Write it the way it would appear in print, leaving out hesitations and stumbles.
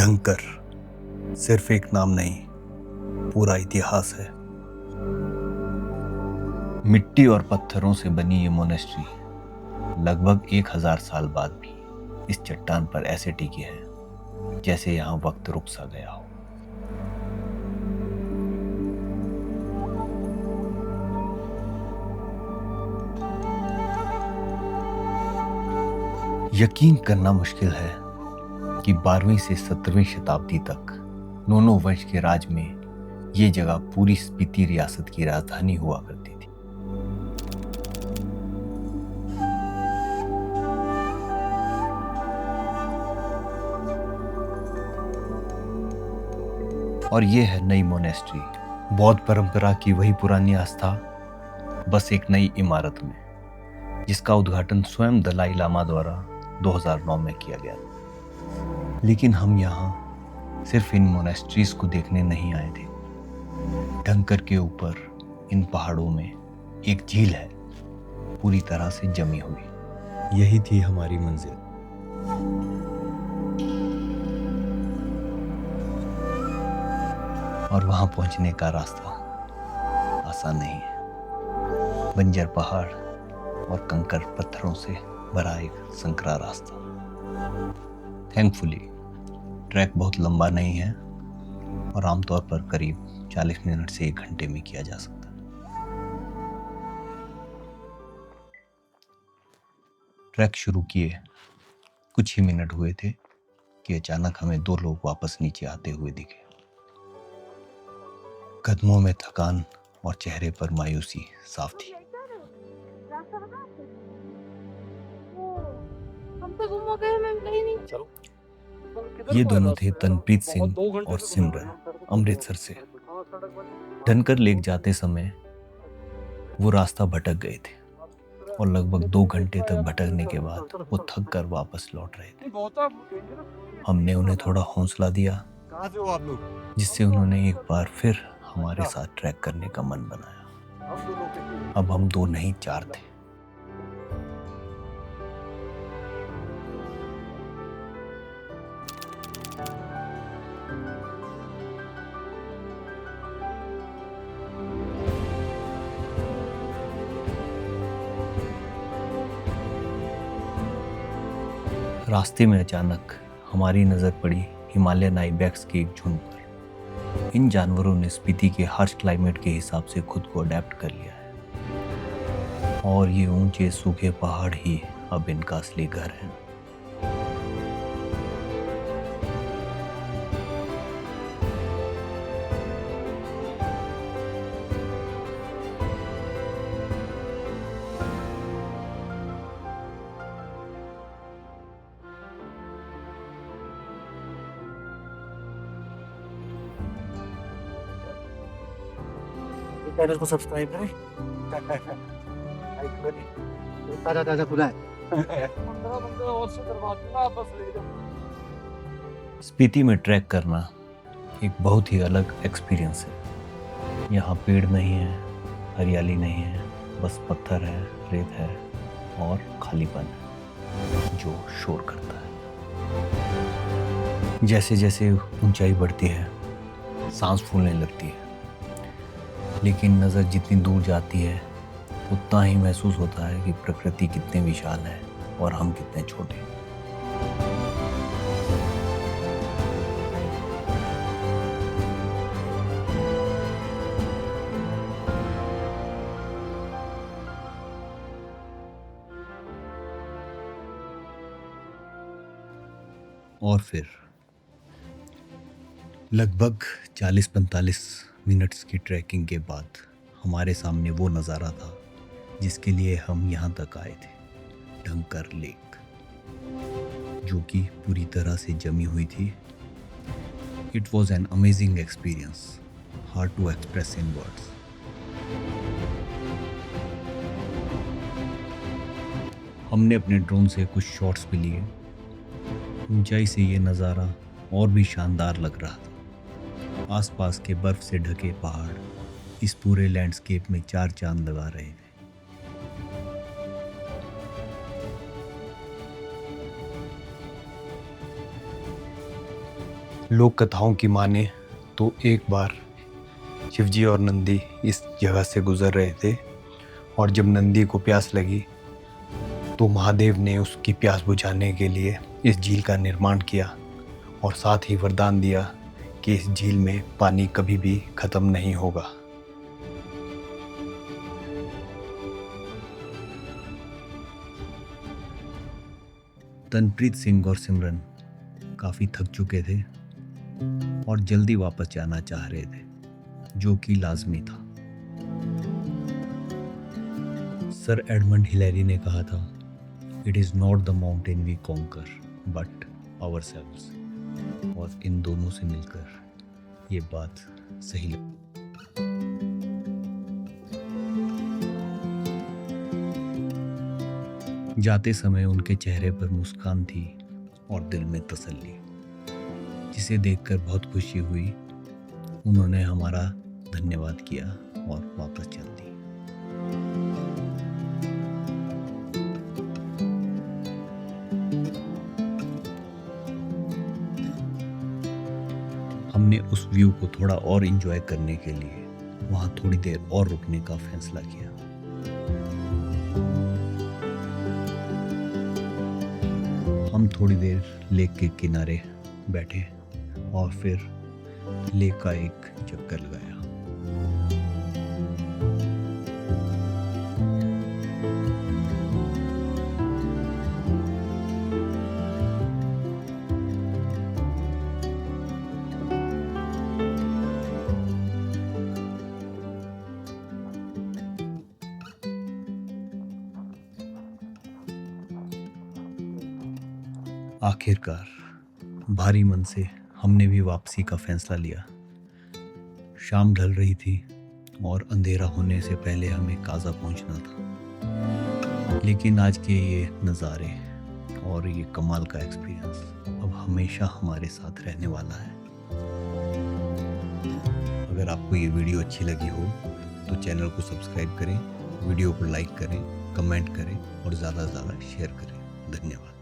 ढंकर सिर्फ एक नाम नहीं, पूरा इतिहास है। मिट्टी और पत्थरों से बनी ये मोनेस्ट्री लगभग 1000 साल बाद भी इस चट्टान पर ऐसे टिके हैं जैसे यहाँ वक्त रुक सा गया हो। यकीन करना मुश्किल है कि 12वीं से 17वीं शताब्दी तक नोनो वंश के राज में ये जगह पूरी स्पीति रियासत की राजधानी हुआ करती थी। और ये है नई मोनेस्ट्री, बौद्ध परंपरा की वही पुरानी आस्था, बस एक नई इमारत में, जिसका उद्घाटन स्वयं दलाई लामा द्वारा 2009 में किया गया था। लेकिन हम यहाँ सिर्फ इन मोनेस्ट्रीज को देखने नहीं आए थे। ढंकर के ऊपर इन पहाड़ों में एक झील है, पूरी तरह से जमी हुई। यही थी हमारी मंजिल। और वहां पहुंचने का रास्ता आसान नहीं है। बंजर पहाड़ और कंकर पत्थरों से भरा एक संकरा रास्ता। थैंकफुली ट्रैक बहुत लंबा नहीं है और आमतौर पर करीब 40 मिनट से 1 घंटे में किया जा सकता है। ट्रैक शुरू किए कुछ ही मिनट हुए थे कि अचानक हमें 2 लोग वापस नीचे आते हुए दिखे। कदमों में थकान और चेहरे पर मायूसी साफ थी। ये दोनों थे तनप्रीत सिंह और सिमरन, अमृतसर से। ढनकर लेक जाते समय वो रास्ता भटक गए थे और लगभग 2 घंटे तक भटकने के बाद वो थक कर वापस लौट रहे थे। हमने उन्हें थोड़ा हौसला दिया, जिससे उन्होंने एक बार फिर हमारे साथ ट्रैक करने का मन बनाया। अब हम 2 नहीं 4 थे। रास्ते में अचानक हमारी नजर पड़ी हिमालयन आइबेक्स के एक झुंड पर। इन जानवरों ने स्पीति के हार्श क्लाइमेट के हिसाब से खुद को अडेप्ट कर लिया है और ये ऊंचे सूखे पहाड़ ही अब इनका असली घर है। चैनल को सब्सक्राइब करें। ताजा ताजा खुला है। स्पीति में ट्रैक करना एक बहुत ही अलग एक्सपीरियंस है। यहाँ पेड़ नहीं है, हरियाली नहीं है, बस पत्थर है, रेत है और खालीपन है जो शोर करता है। जैसे जैसे ऊंचाई बढ़ती है, सांस फूलने लगती है, लेकिन नज़र जितनी दूर जाती है उतना ही महसूस होता है कि प्रकृति कितनी विशाल है और हम कितने छोटे। और फिर लगभग 40-45 मिनट्स की ट्रैकिंग के बाद हमारे सामने वो नज़ारा था जिसके लिए हम यहाँ तक आए थे। ढंकर लेक, जो कि पूरी तरह से जमी हुई थी। It was an amazing experience, hard to express in words. हमने अपने ड्रोन से कुछ शॉट्स भी लिए। ऊंचाई से ये नज़ारा और भी शानदार लग रहा था। आसपास के बर्फ से ढके पहाड़ इस पूरे लैंडस्केप में 4 चांद लगा रहे थे। लोक कथाओं की माने तो एक बार शिवजी और नंदी इस जगह से गुजर रहे थे और जब नंदी को प्यास लगी तो महादेव ने उसकी प्यास बुझाने के लिए इस झील का निर्माण किया और साथ ही वरदान दिया कि इस झील में पानी कभी भी खत्म नहीं होगा। तनप्रीत सिंह और सिमरन काफ़ी थक चुके थे और जल्दी वापस जाना चाह रहे थे, जो कि लाजमी था। सर एडमंड हिलेरी ने कहा था, it is not the mountain we conquer but ourselves. और इन दोनों से मिलकर ये बात सही लगी। जाते समय उनके चेहरे पर मुस्कान थी और दिल में तसल्ली, जिसे देखकर बहुत खुशी हुई। उन्होंने हमारा धन्यवाद किया और वापस चल दी। हमने उस व्यू को थोड़ा और एंजॉय करने के लिए वहां थोड़ी देर और रुकने का फैसला किया। हम थोड़ी देर लेक के किनारे बैठे और फिर लेक का एक चक्कर लगाया। आखिरकार भारी मन से हमने भी वापसी का फैसला लिया। शाम ढल रही थी और अंधेरा होने से पहले हमें काजा पहुंचना था। लेकिन आज के ये नज़ारे और ये कमाल का एक्सपीरियंस अब हमेशा हमारे साथ रहने वाला है। अगर आपको ये वीडियो अच्छी लगी हो तो चैनल को सब्सक्राइब करें, वीडियो को लाइक करें, कमेंट करें और ज़्यादा से ज़्यादा शेयर करें। धन्यवाद।